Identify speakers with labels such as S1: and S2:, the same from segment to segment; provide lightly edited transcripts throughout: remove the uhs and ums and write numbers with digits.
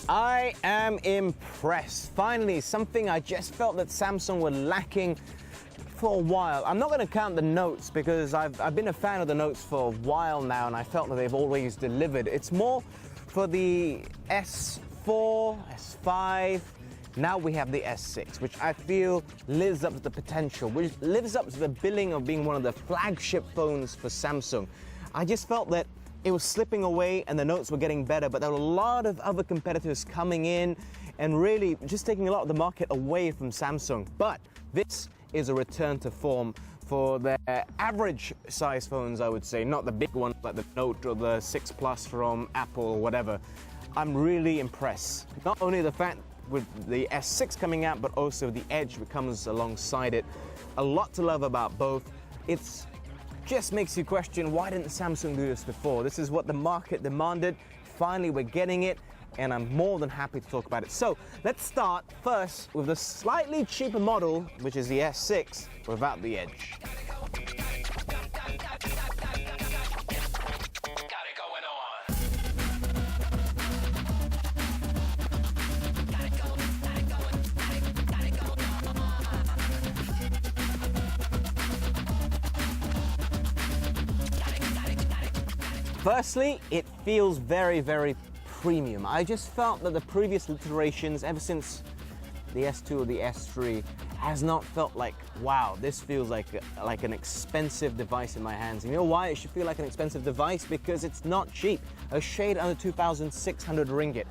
S1: I am impressed. Finally, something I just felt that Samsung were lacking for a while. I'm not going to count the Notes because I've been a fan of the Notes for a while now, and I felt that they've always delivered. It's more for the S4, S5. Now we have the S6, which I feel lives up to the potential, which lives up to the billing of being one of the flagship phones for Samsung. I just felt that it was slipping away and the Notes were getting better, but there were a lot of other competitors coming in and really just taking a lot of the market away from Samsung. But this is a return to form for their average size phones, I would say, not the big ones like the Note or the 6 Plus from Apple or whatever. I'm really impressed. Not only the fact with the S6 coming out, but also the Edge that comes alongside it. A lot to love about both. It's just makes you question, why didn't Samsung do this before? This is what the market demanded. Finally, we're getting it, and I'm more than happy to talk about it. So let's start first with the slightly cheaper model, which is the S6 without the Edge. Firstly, it feels very, very premium. I just felt that the previous iterations, ever since the S2 or the S3, has not felt like, wow, this feels like an expensive device in my hands. And you know why it should feel like an expensive device? Because it's not cheap. A shade under 2,600 ringgit.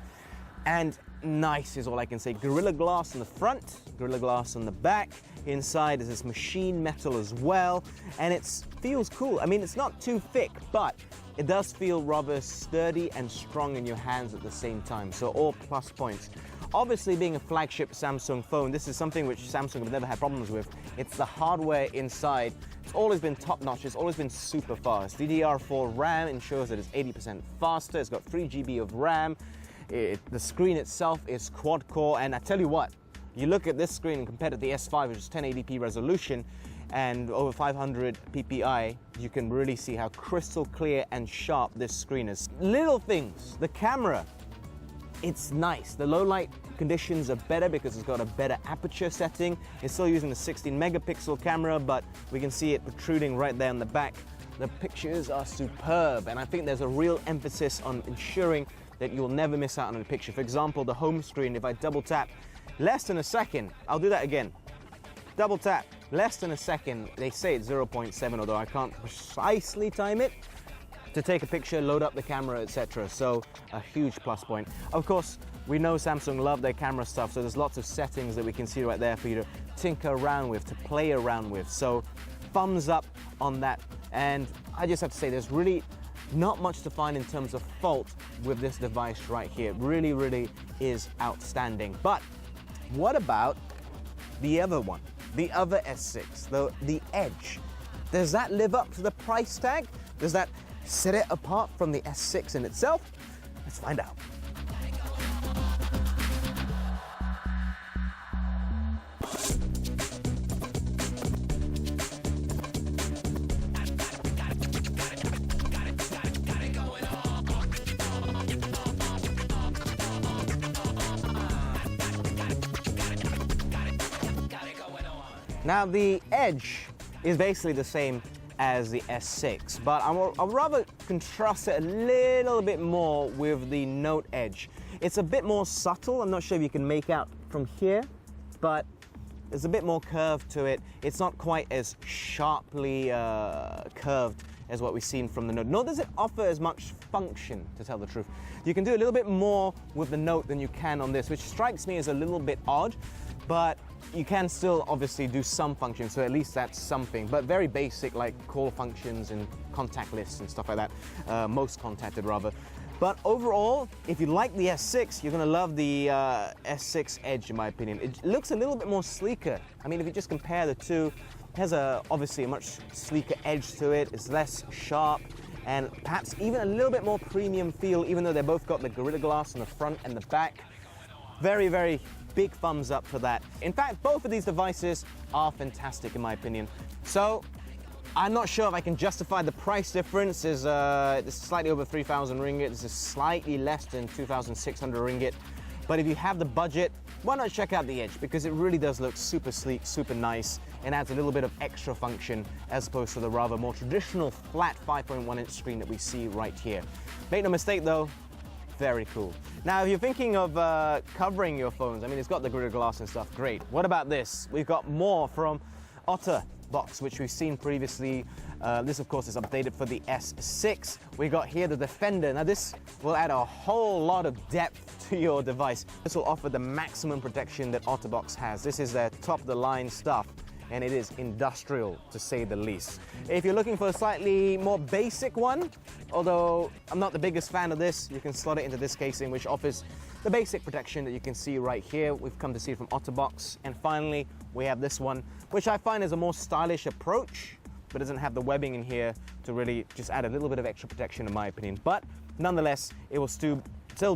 S1: And nice is all I can say. Gorilla Glass on the front, Gorilla Glass on the back. Inside is this machine metal as well, and it feels cool. I mean, it's not too thick, but it does feel rather sturdy and strong in your hands at the same time, so all plus points. Obviously, being a flagship Samsung phone, this is something which Samsung have never had problems with. It's the hardware inside. It's always been top-notch, it's always been super fast. DDR4 RAM ensures that it's 80% faster, it's got 3 GB of RAM. The screen itself is quad-core, and I tell you what, you look at this screen and compare it to the S5, which is 1080p resolution and over 500 ppi, you can really see how crystal clear and sharp this screen is. Little things, the camera, it's nice. The low light conditions are better because it's got a better aperture setting. It's still using the 16 megapixel camera, but we can see it protruding right there on the back. The pictures are superb, and I think there's a real emphasis on ensuring that you'll never miss out on a picture. For example, the home screen, if I double tap, less than a second, I'll do that again. Double tap, less than a second. They say it's 0.7, although I can't precisely time it, to take a picture, load up the camera, etc. So a huge plus point. Of course, we know Samsung love their camera stuff, so there's lots of settings that we can see right there for you to tinker around with, to play around with. So thumbs up on that. And I just have to say, there's really not much to find in terms of fault with this device right here. It really, really is outstanding. But what about the other one, the other S6, the Edge? Does that live up to the price tag? Does that set it apart from the S6 in itself? Let's find out. Now, the Edge is basically the same as the S6, but I'll rather contrast it a little bit more with the Note Edge. It's a bit more subtle. I'm not sure if you can make out from here, but there's a bit more curve to it. It's not quite as sharply curved as what we've seen from the Note. Nor does it offer as much function, to tell the truth. You can do a little bit more with the Note than you can on this, which strikes me as a little bit odd, but you can still obviously do some functions, so at least that's something, but very basic, like call functions and contact lists and stuff like that, most contacted rather. But overall, if you like the S6, you're gonna love the S6 Edge, in my opinion. It looks a little bit more sleeker. I mean, if you just compare the two, it has obviously a much sleeker edge to it. It's less sharp, and perhaps even a little bit more premium feel, even though they both got the Gorilla Glass on the front and the back. Very, very big thumbs up for that. In fact, both of these devices are fantastic in my opinion. So I'm not sure if I can justify the price difference. This is slightly over 3,000 ringgit. This is slightly less than 2,600 ringgit. But if you have the budget, why not check out the Edge? Because it really does look super sleek, super nice, and adds a little bit of extra function as opposed to the rather more traditional flat 5.1-inch screen that we see right here. Make no mistake though, very cool. Now, if you're thinking of covering your phones, I mean, it's got the Gorilla Glass and stuff, great. What about this? We've got more from OtterBox, which we've seen previously. This, of course, is updated for the S6. We got here the Defender. Now, this will add a whole lot of depth to your device. This will offer the maximum protection that OtterBox has. This is their top-of-the-line stuff, and it is industrial, to say the least. If you're looking for a slightly more basic one, although I'm not the biggest fan of this, you can slot it into this casing, which offers the basic protection that you can see right here. We've come to see from OtterBox. And finally, we have this one, which I find is a more stylish approach, but doesn't have the webbing in here to really just add a little bit of extra protection in my opinion. But nonetheless, it will still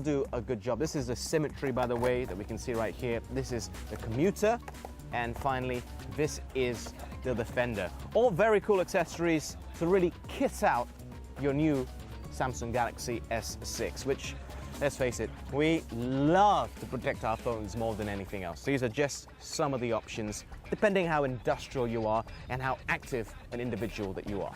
S1: do a good job. This is the Symmetry, by the way, that we can see right here. This is the Commuter. And finally, this is the Defender. All very cool accessories to really kit out your new Samsung Galaxy S6, which, let's face it, we love to protect our phones more than anything else. These are just some of the options, depending how industrial you are and how active an individual that you are.